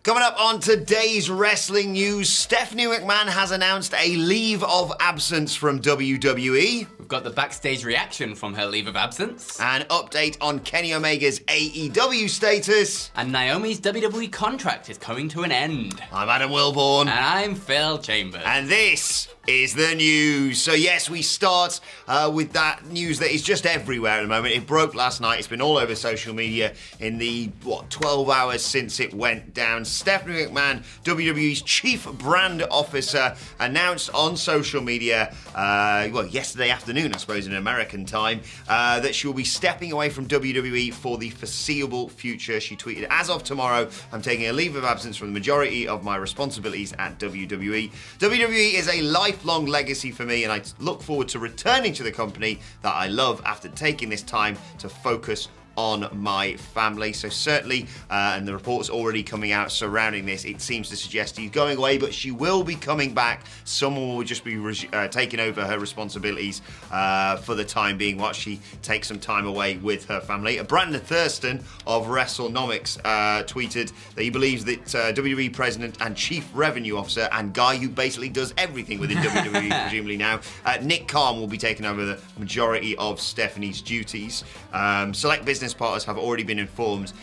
Coming up on today's wrestling news, Stephanie McMahon has announced a leave of absence from WWE. We've got the backstage reaction from her leave of absence. An update on Kenny Omega's AEW status. And Naomi's WWE contract is coming to an end. I'm Adam Wilborn. And I'm Phil Chambers. And this is the news. So yes, we start with that news that is just everywhere at the moment. It broke last night. It's been all over social media in the, 12 hours since it went down. Stephanie McMahon, WWE's Chief Brand Officer, announced on social media, yesterday afternoon, I suppose, in American time, that she will be stepping away from WWE for the foreseeable future. She tweeted, "As of tomorrow, I'm taking a leave of absence from the majority of my responsibilities at WWE. WWE is a lifelong legacy for me, and I look forward to returning to the company that I love after taking this time to focus on my family." So certainly, and the reports already coming out surrounding this, it seems to suggest she's going away, but she will be coming back. Someone will just be taking over her responsibilities for the time being while she takes some time away with her family. Brandon Thurston of WrestleNomics tweeted that he believes that WWE President and Chief Revenue Officer and guy who basically does everything within WWE, presumably now, Nick Khan will be taking over the majority of Stephanie's duties. Select business partners have already been informed,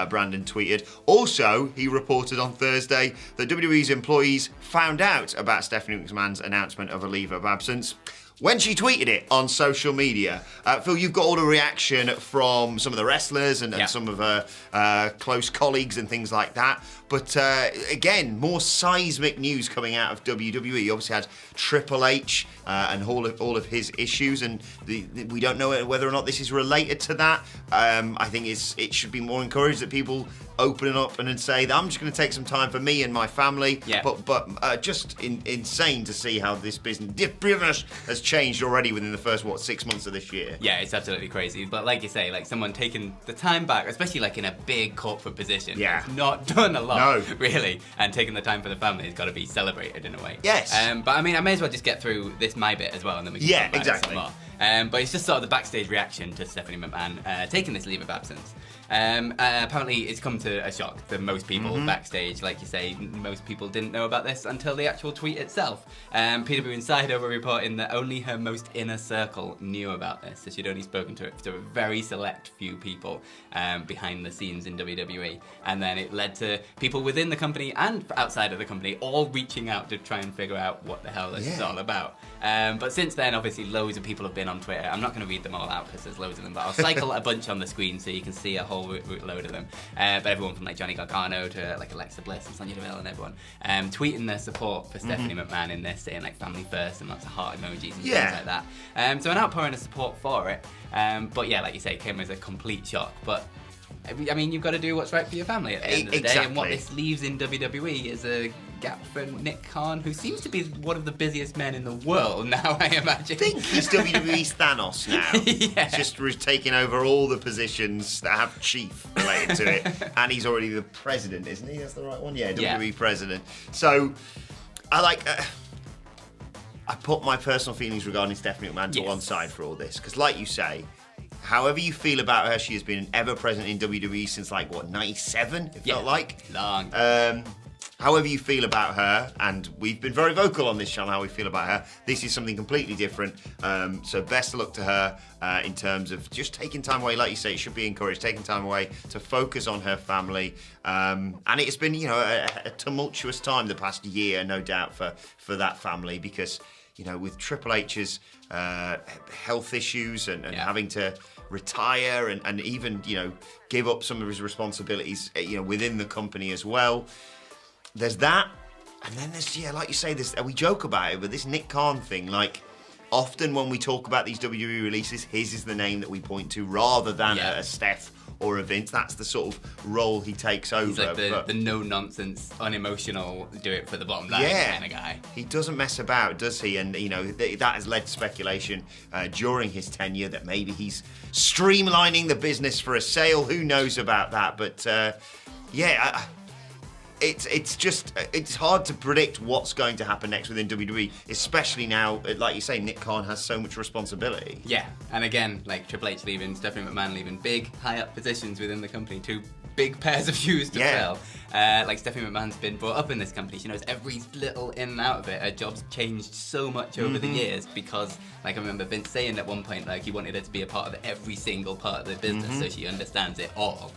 Brandon tweeted. Also, he reported on Thursday that WWE's employees found out about Stephanie McMahon's announcement of a leave of absence when she tweeted it on social media. Phil, you've got all the reaction from some of the wrestlers and some of her close colleagues and things like that. But again, more seismic news coming out of WWE. You obviously had Triple H and all of his issues, and we don't know whether or not this is related to that. I think it should be more encouraged that people open up and say that I'm just going to take some time for me and my family. Yeah. But just insane to see how this business has changed already within the first 6 months of this year. Yeah, it's absolutely crazy. But like you say, like someone taking the time back, especially like in a big corporate position, yeah, not done a lot, no, really, and taking the time for the family has got to be celebrated in a way. Yes. But I mean, I may as well just get through my bit as well, and then we can talk about exactly. it some more. But it's just sort of the backstage reaction to Stephanie McMahon taking this leave of absence. Apparently it's come to a shock to most people backstage. Like you say, most people didn't know about this until the actual tweet itself. PW Insider were reporting that only her most inner circle knew about this, so she'd only spoken to a very select few people behind the scenes in WWE, and then it led to people within the company and outside of the company all reaching out to try and figure out what the hell this is all about. But since then, obviously, loads of people have been on Twitter. I'm not going to read them all out because there's loads of them, but I'll cycle a bunch on the screen so you can see a whole load of them. But everyone from like Johnny Gargano to like Alexa Bliss and Sonya Deville and everyone tweeting their support for Stephanie McMahon in this, saying like family first and lots of heart emojis and things like that. So an outpouring of support for it. But yeah, like you say, it came as a complete shock. But I mean, you've got to do what's right for your family at the end of the day, and what this leaves in WWE is a gap for Nick Khan, who seems to be one of the busiest men in the world now, I imagine. I think he's WWE's Thanos now. Yeah. He's just taking over all the positions that have chief related to it, and he's already the president, isn't he? That's the right one? Yeah, WWE president. So, I put my personal feelings regarding Stephanie McMahon to one side for all this, because like you say, however you feel about her, she has been ever present in WWE since 97, it felt like. Long. However you feel about her, and we've been very vocal on this channel how we feel about her, this is something completely different. So best of luck to her in terms of just taking time away. Like you say, it should be encouraged, taking time away to focus on her family. And it's been, a tumultuous time the past year, no doubt, for that family, because, with Triple H's health issues and having to retire and even, give up some of his responsibilities, within the company as well. There's that, and then there's, like you say, we joke about it, but this Nick Khan thing, often when we talk about these WWE releases, his is the name that we point to rather than a Steph or a Vince. That's the sort of role he takes over. He's like the no-nonsense, unemotional, do it for the bottom line kind of guy. He doesn't mess about, does he? And, that has led to speculation during his tenure that maybe he's streamlining the business for a sale. Who knows about that? But, it's hard to predict what's going to happen next within WWE, especially now, like you say, Nick Khan has so much responsibility. Yeah, and again, like Triple H leaving, Stephanie McMahon leaving, big, high-up positions within the company, two big pairs of shoes to Yeah. fill. Like Stephanie McMahon's been brought up in this company. She knows every little in and out of it. Her job's changed so much over the years because, like, I remember Vince saying at one point, like, he wanted her to be a part of every single part of the business so she understands it all.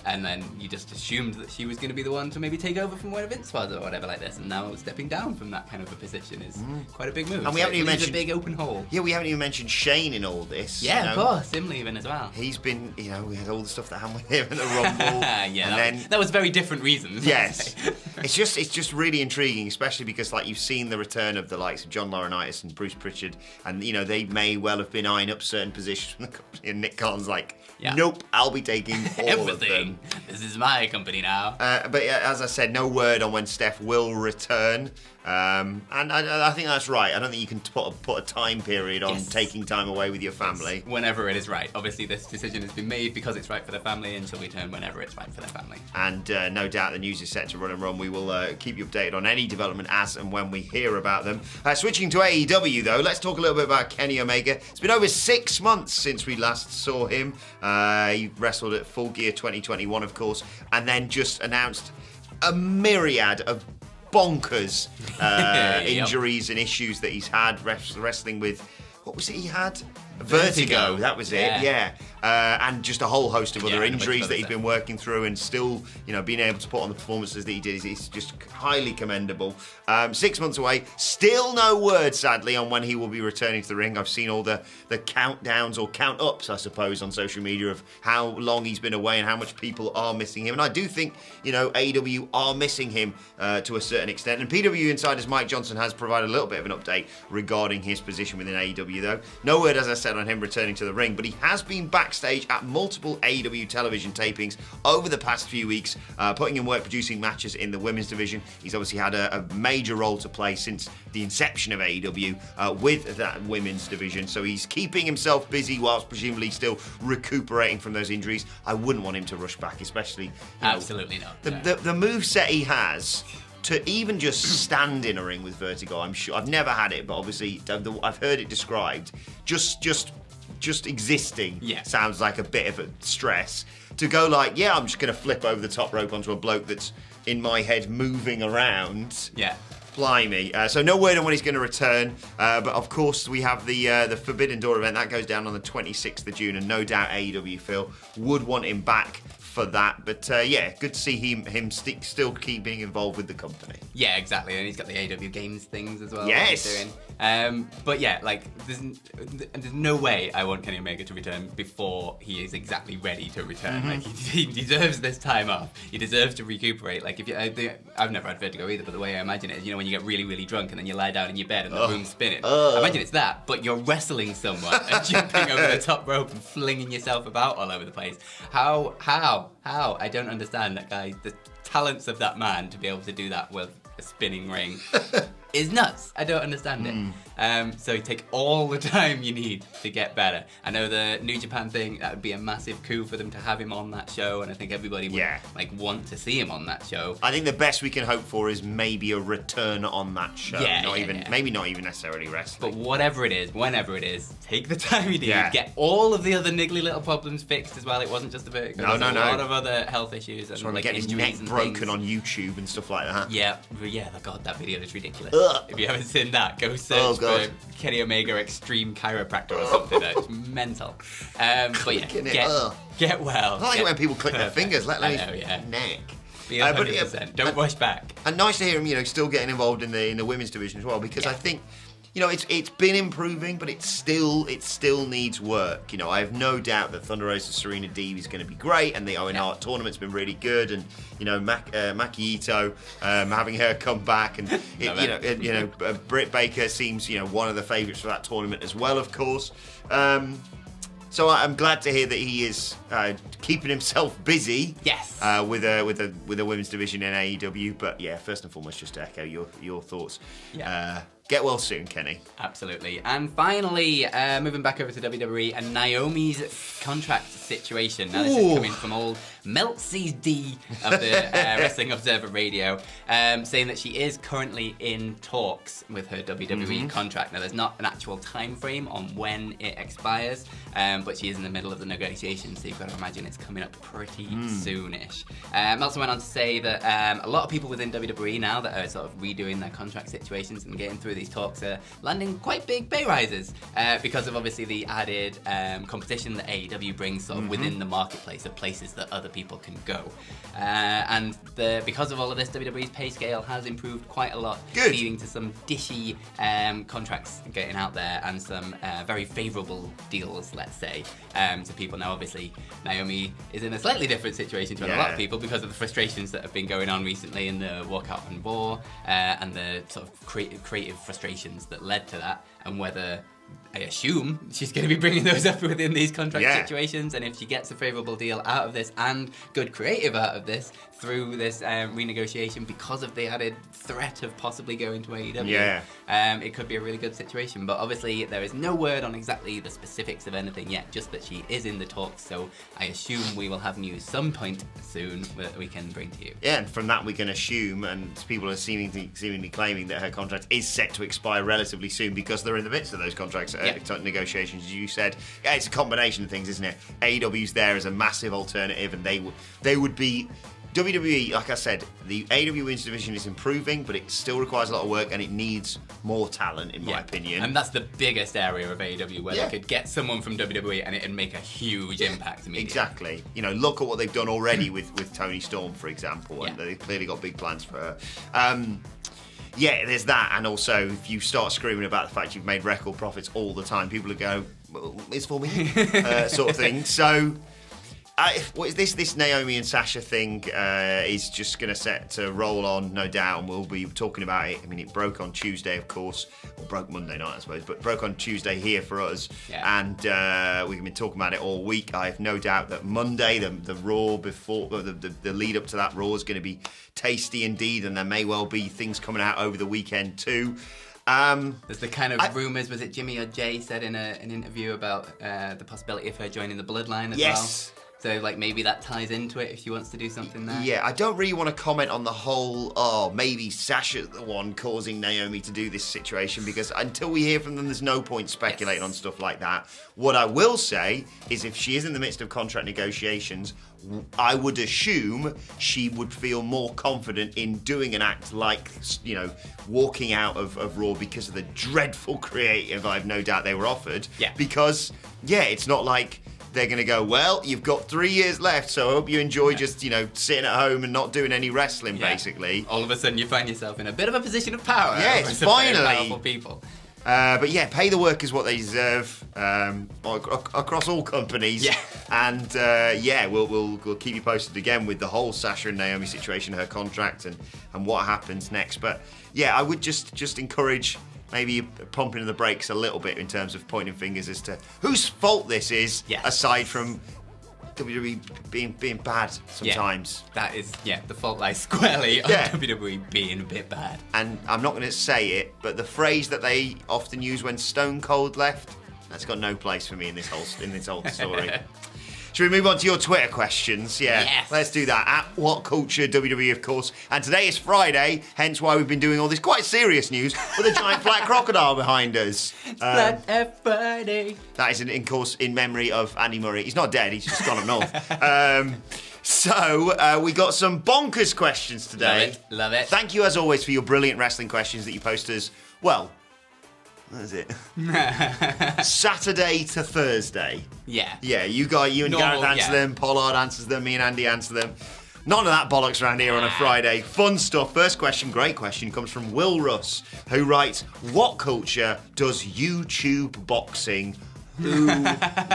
And then you just assumed that she was going to be the one to maybe take over from where Vince was or whatever like this. And now stepping down from that kind of a position is quite a big move. And we haven't even mentioned a big open hole. Yeah, we haven't even mentioned Shane in all this. Yeah, of course, him leaving as well. He's been, we had all the stuff that happened with him in the Rumble. That was very different reasons. Yes. it's just really intriguing, especially because, like, you've seen the return of the likes of John Laurinaitis and Bruce Pritchard, and, they may well have been eyeing up certain positions from the company, and Nick Khan's like, nope, I'll be taking all of them. This is my company now. But yeah, as I said, no word on when Steph will return. And I think that's right. I don't think you can put a time period on taking time away with your family. Whenever it is right. Obviously, this decision has been made because it's right for the family, and she'll return whenever it's right for the family. And no doubt the news is set to run and run. We will keep you updated on any development as and when we hear about them. Switching to AEW, though, let's talk a little bit about Kenny Omega. It's been over 6 months since we last saw him. He wrestled at Full Gear 2021, of course, and then just announced a myriad of bonkers injuries and issues that he's had wrestling with. What was it he had? Vertigo. That was it. Yeah. And just a whole host of other injuries that he's been working through, and still, being able to put on the performances that he did is just highly commendable. 6 months away, still no word, sadly, on when he will be returning to the ring. I've seen all the countdowns or count-ups, I suppose, on social media of how long he's been away and how much people are missing him. And I do think, AEW are missing him to a certain extent. And PW Insider's Mike Johnson has provided a little bit of an update regarding his position within AEW, though. No word, as I said, on him returning to the ring, but he has been backstage at multiple AEW television tapings over the past few weeks, putting in work producing matches in the women's division. He's obviously had a major role to play since the inception of AEW with that women's division, so he's keeping himself busy whilst presumably still recuperating from those injuries. I wouldn't want him to rush back, especially absolutely not. The moveset he has to even just stand in a ring with vertigo. I'm sure I've never had it, but obviously I've heard it described. Just existing sounds like a bit of a stress. To go like, I'm just going to flip over the top rope onto a bloke that's in my head moving around. Yeah. Blimey. So no word on when he's going to return. But of course we have the Forbidden Door event. That goes down on the 26th of June, and no doubt AEW, Phil, would want him back for that. But good to see him still keep being involved with the company. Yeah, exactly. And he's got the AEW Games things as well. Yes. He's doing. But yeah, like there's no way I want Kenny Omega to return before he is exactly ready to return. Like he deserves this time off. He deserves to recuperate. Like I've never had vertigo either, but the way I imagine it is, when you get really, really drunk and then you lie down in your bed and the room's spinning. I imagine it's that, but you're wrestling someone and jumping over the top rope and flinging yourself about all over the place. How? I don't understand that guy. The talents of that man to be able to do that with a spinning ring is nuts. I don't understand it. So you take all the time you need to get better. I know the New Japan thing, that would be a massive coup for them to have him on that show, and I think everybody would want to see him on that show. I think the best we can hope for is maybe a return on that show. Maybe not even necessarily wrestling. But whatever it is, whenever it is, take the time you need. Get all of the other niggly little problems fixed as well. It wasn't just a vertigo. There's a lot of other health issues and like getting his neck broken on YouTube and stuff like that. Yeah, God, that video is ridiculous. If you haven't seen that, go search for Kenny Omega Extreme Chiropractor or something. It's mental. But get well. I like it when people click their fingers, let alone his neck. Be 100%. Don't rush back. And nice to hear him, still getting involved in the women's division as well, because I think, it's been improving, but it still needs work. I have no doubt that Thunder Rosa Serena Deeb is going to be great, and the Owen Hart tournament's been really good, and Maki Ito having her come back, and Britt Baker seems one of the favourites for that tournament as well, of course. So I'm glad to hear that he is keeping himself busy. Yes. With a women's division in AEW. But first and foremost, just to echo your thoughts. Yeah. Get well soon, Kenny. Absolutely. And finally, moving back over to WWE and Naomi's contract situation. Now, this is coming from old Meltsy's D of the Wrestling Observer Radio, saying that she is currently in talks with her WWE contract. Now, there's not an actual time frame on when it expires, but she is in the middle of the negotiations, so you've got to imagine it's coming up pretty soonish. Meltzer went on to say that a lot of people within WWE now that are sort of redoing their contract situations and getting through these talks are landing quite big pay rises because of obviously the added competition that AEW brings sort of within the marketplace of places that other people can go. And because of all of this, WWE's pay scale has improved quite a lot, leading to some dishy contracts getting out there and some very favourable deals, let's say, to people. Now, obviously, Naomi is in a slightly different situation to a lot of people because of the frustrations that have been going on recently in the walkout and Raw and the sort of creative frustrations that led to that, and whether I assume she's going to be bringing those up within these contract situations, and if she gets a favourable deal out of this and good creative out of this through this renegotiation because of the added threat of possibly going to AEW, it could be a really good situation. But obviously there is no word on exactly the specifics of anything yet, just that she is in the talks, so I assume we will have news some point soon that we can bring to you. Yeah, and from that we can assume, and people are seemingly claiming that her contract is set to expire relatively soon because they're in the midst of those contracts negotiations, as you said. Yeah, it's a combination of things, isn't it? AEW's there as a massive alternative, and they would be... WWE, like I said, the AEW Women's Division is improving, but it still requires a lot of work, and it needs more talent, in my opinion. And that's the biggest area of AEW where they could get someone from WWE and it'd make a huge impact immediately. Exactly. You know, look at what they've done already with Toni Storm, for example, and they've clearly got big plans for her. There's that, and also if you start screaming about the fact you've made record profits all the time, people will go, well, it's for me, sort of thing. So... what is this Naomi and Sasha thing is just going to set to roll on, no doubt, and we'll be talking about it. I mean, it broke on Tuesday, of course, or broke Monday night, I suppose, but broke on Tuesday here for us, and we've been talking about it all week. I have no doubt that Monday, the Raw before, the lead up to that Raw is going to be tasty indeed, and there may well be things coming out over the weekend too. There's the kind of rumours, was it Jimmy or Jay said in an interview about the possibility of her joining the Bloodline as well? So, like, maybe that ties into it if she wants to do something there. Yeah, I don't really want to comment on the whole, maybe Sasha's the one causing Naomi to do this situation, because until we hear from them, there's no point speculating on stuff like that. What I will say is if she is in the midst of contract negotiations, I would assume she would feel more confident in doing an act like, you know, walking out of Raw because of the dreadful creative I've no doubt they were offered. Yeah. Because, it's not like... they're going to go, well, you've got 3 years left, so I hope you enjoy just, sitting at home and not doing any wrestling, basically. All of a sudden you find yourself in a bit of a position of power. Yes, finally. Powerful people. But pay the workers what they deserve across all companies. Yeah. And we'll keep you posted again with the whole Sasha and Naomi situation, her contract, and what happens next. But I would just encourage maybe pumping the brakes a little bit in terms of pointing fingers as to whose fault this is, aside from WWE being bad sometimes. That is, the fault lies squarely on WWE being a bit bad. And I'm not going to say it, but the phrase that they often use when Stone Cold left, that's got no place for me in this whole story. Should we move on to your Twitter questions? Yes. Let's do that. At WhatCulture WWE, of course. And today is Friday, hence why we've been doing all this quite serious news with a giant black crocodile behind us. Black Friday. That is, in course, in memory of Andy Murray. He's not dead, he's just gone up north. So we got some bonkers questions today. Love it. Thank you, as always, for your brilliant wrestling questions that you post us. Well, that is it. Saturday to Thursday. Yeah, you and Gareth answer them, Pollard answers them, me and Andy answer them. None of that bollocks around here on a Friday. Fun stuff. First question, great question, comes from Will Russ, who writes, what culture does YouTube boxing? Who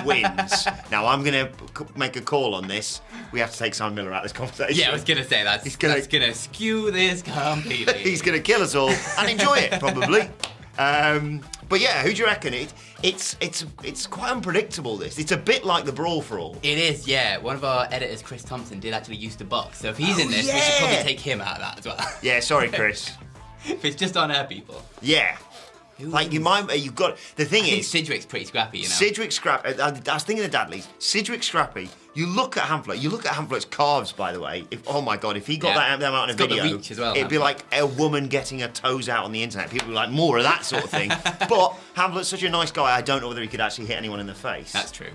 wins? Now, I'm going to make a call on this. We have to take Simon Miller out of this conversation. Yeah, I was going to say that's going to skew this completely. He's going to kill us all and enjoy it, probably. But who do you reckon? It's quite unpredictable, this. It's a bit like the Brawl for All. It is, yeah. One of our editors, Chris Thompson, did actually used to box. So if he's in this, we should probably take him out of that as well. Yeah, sorry, Chris. If it's just on our people. Yeah. Like you've got the thing is, Sidgwick's pretty scrappy, you know. Sidgwick's scrappy. I was thinking of the Dadleys. Sidgwick's scrappy. You look at Hamlet. You look at Hamlet's calves, by the way. Oh my God! If he got them out in a video, the reach as well, it'd be like a woman getting her toes out on the internet. People would be like more of that sort of thing. But Hamlet's such a nice guy. I don't know whether he could actually hit anyone in the face. That's true.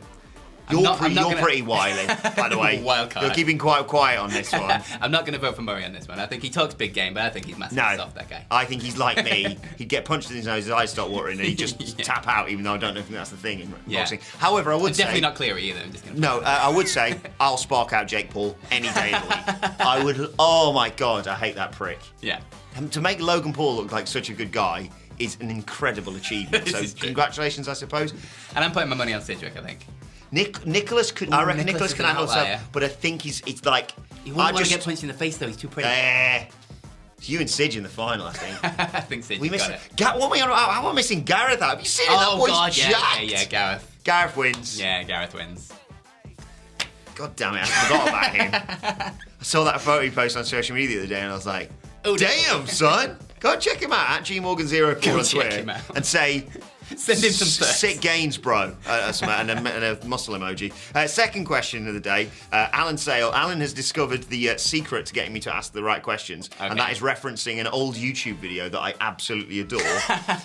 You're pretty wily, by the way. Wild card. You're keeping quite quiet on this one. I'm not going to vote for Murray on this one. I think he talks big game, but I think he's massively soft, that guy. I think he's like me. He'd get punched in his nose, his eyes start watering, and he'd just tap out, even though I don't know if that's the thing in boxing. However, I would say... Definitely not Cleary either. I'm just gonna I would say I'll spark out Jake Paul any day of the week. I would... Oh, my God, I hate that prick. Yeah. To make Logan Paul look like such a good guy is an incredible achievement. So congratulations, I suppose. And I'm putting my money on Sidgwick, I think. Nicholas could. I reckon Nicholas can handle himself, but I think it's like he wouldn't want to get punched in the face though. He's too pretty. It's you and Sidge in the final, I think. I think Sidge got it. How am I missing Gareth out? Have you seen that boy's jacked? Yeah, Gareth. Gareth wins. Yeah, Gareth wins. God damn it! I forgot about him. I saw that photo he posted on social media the other day, and I was like, "Oh damn, son! Go and check him out at GMorgan04 on Twitter and say." Send him some thirst. Sick gains, bro. And a muscle emoji. Second question of the day. Alan Sale. Alan has discovered the secret to getting me to ask the right questions. Okay. And that is referencing an old YouTube video that I absolutely adore.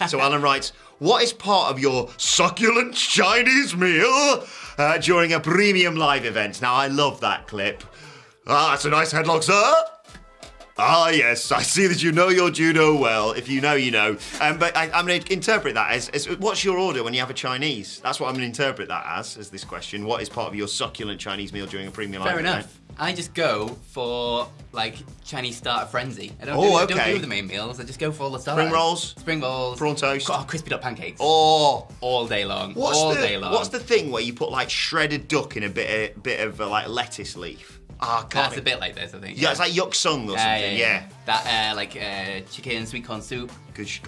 So Alan writes, what is part of your succulent Chinese meal during a premium live event? Now, I love that clip. That's a nice headlock, sir. Ah, yes, I see that you know your judo well. If you know, you know. But I'm going to interpret that as what's your order when you have a Chinese? That's what I'm going to interpret that as this question. What is part of your succulent Chinese meal during a premium live event? Fair enough. I just go for, like, Chinese starter frenzy. I don't do the main meals. I just go for all the starters. Spring rolls. Prawn toast. Crispy duck pancakes. Oh. All day long. What's the thing where you put, like, shredded duck in a bit of like, lettuce leaf? Oh, that's a bit like this, I think. Yeah, it's like yuk sung or something, yeah. That, chicken and sweet corn soup. Good Just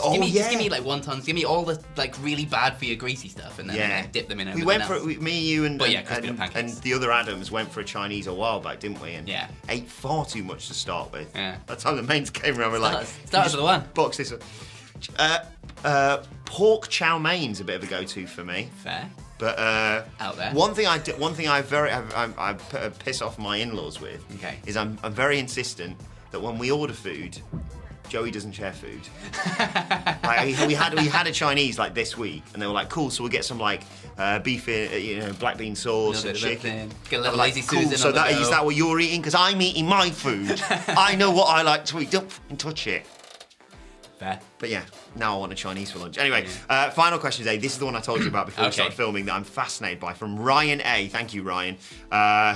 give me, like, wontons. Give me all the, like, really bad for your greasy stuff, and then dip them in it. Me, you, and the other Adams went for a Chinese a while back, didn't we? And ate far too much to start with. Yeah. By the time the mains came around, we're like... Start with the one. Box this up. Pork chow main's a bit of a go-to for me. Fair. But out there. One thing I piss off my in-laws with is I'm very insistent that when we order food, Joey doesn't share food. Like, we had a Chinese like this week, and they were like, "Cool, so we'll get some like beef, black bean sauce and chicken." Get a little lazy Susan. Cool, so is that what you're eating? Because I'm eating my food. I know what I like to eat. Don't fucking touch it. Fair. But yeah, now I want a Chinese for lunch. Anyway, final question today. This is the one I told you about before we started filming that I'm fascinated by, from Ryan A. Thank you, Ryan.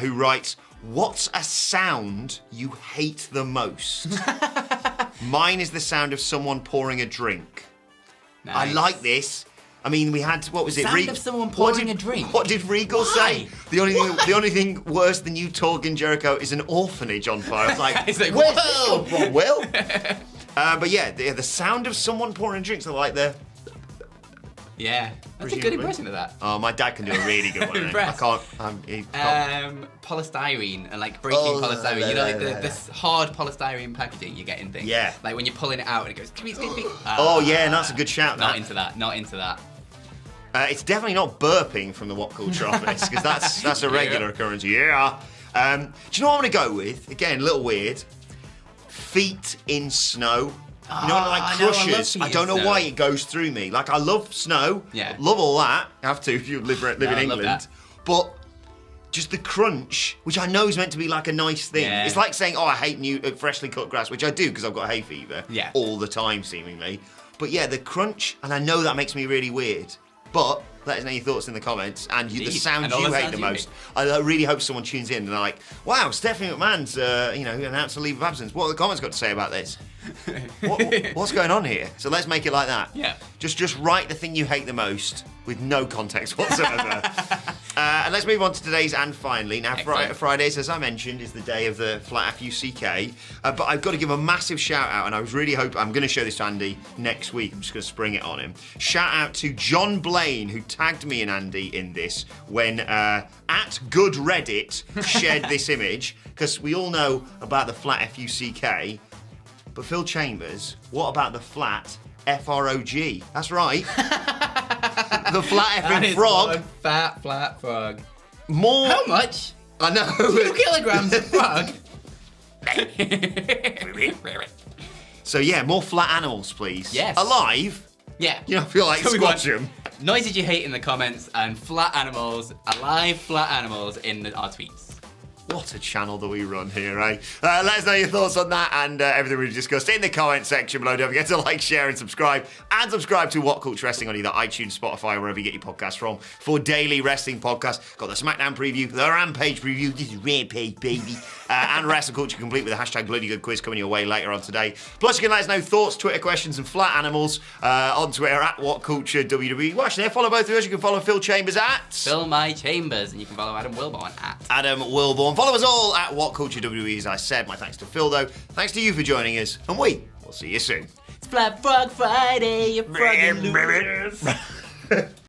Who writes, what's a sound you hate the most? Mine is the sound of someone pouring a drink. Nice. I like this. I mean, we had, what was it? Sound of someone pouring a drink? What did Regal say? The only thing worse than you talking, Jericho, is an orphanage on fire. I was like, where's this come from, Will? But yeah, the sound of someone pouring drinks are like the... Yeah, that's a good impression of that. Oh, my dad can do a really good one. I can't. Polystyrene and like breaking polystyrene. You know, like this hard polystyrene packaging you get in things. Yeah. Like when you're pulling it out and it goes. Oh yeah, and that's a good shout. Not into that. It's definitely not burping from the WhatCulture office, because that's a regular occurrence. Yeah. Do you know what I'm gonna go with? Again, a little weird. Feet in snow. You know, like crushes. I don't know why it goes through me. Like, I love snow. Yeah. Love all that. I have to if you live in England. But just the crunch, which I know is meant to be like a nice thing. Yeah. It's like saying, I hate new freshly cut grass, which I do because I've got hay fever all the time, seemingly. But yeah, the crunch, and I know that makes me really weird. But let us know your thoughts in the comments and the sound you hate the most. I really hope someone tunes in and they're like, wow, Stephanie McMahon's announced a leave of absence. What have the comments got to say about this? What's going on here? So let's make it like that. Yeah. Just write the thing you hate the most with no context whatsoever. And let's move on to today's and finally. Now, Fridays, as I mentioned, is the day of the Flat FUCK. But I've got to give a massive shout out, and I was really hoping, I'm going to show this to Andy next week. I'm just going to spring it on him. Shout out to John Blaine, who tagged me and Andy in this when at Good Reddit shared this image, because we all know about the Flat FUCK. But Phil Chambers, what about the Flat F-R-O-G. That's right. The flat That effing is frog. one flat frog. More. How much? I know. 2 kilograms of frog. So yeah, more flat animals, please. Yes. Alive. Yeah. You don't feel like So we want squash them. noises you hate in the comments and flat animals, alive flat animals in our tweets. What a channel that we run here, eh? Let us know your thoughts on that and everything we've discussed in the comment section below. Don't forget to like, share, and subscribe. And subscribe to What Culture Wrestling on either iTunes, Spotify, or wherever you get your podcasts from for daily wrestling podcasts. Got the SmackDown preview, the Rampage preview. This is Rampage, baby. And Wrestle Culture Complete with a hashtag Bloody Good quiz coming your way later on today. Plus, you can let us know thoughts, Twitter questions, and flat animals on Twitter at WhatCultureWWE. Well, actually, follow both of us. You can follow Phil Chambers at Fill My Chambers, and you can follow Adam Wilborn at Adam Wilborn. Follow us all at WhatCultureWWE, as I said. My thanks to Phil, though. Thanks to you for joining us, and we will see you soon. It's Flat Frog Friday, you froggy losers.